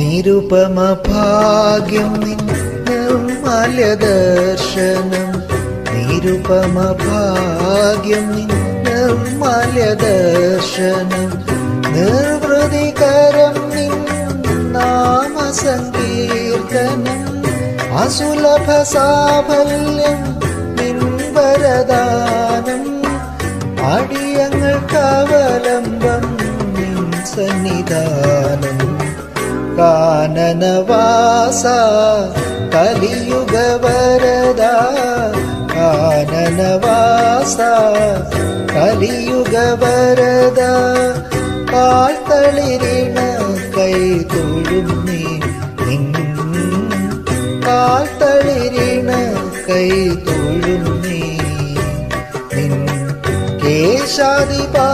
നിരുപമ ഭാഗ്യം നിൻ നിർമ്മല ദർശനം, നിരുപമ ഭാഗ്യം നിൻ നിർമ്മല ദർശനം, നിർവൃതികരം നിൻ നാമസങ്കീർത്തനം, അസുലഭ സാഫല്യം നിൻ വരദാനം, അടിയങ്ങൾക്കവലംബം നിൻ സന്നിധാനം. കാനനവാസ കലിയുഗ വരദ, കാനനവാസ കലിയുഗ വരദ, കാൽത്തളിരിണ കൈ തൊഴുന്നേ നിൻ, കാൽത്തളിരിണ കൈ തൊഴുന്നേ നിൻ കേശാദിപാ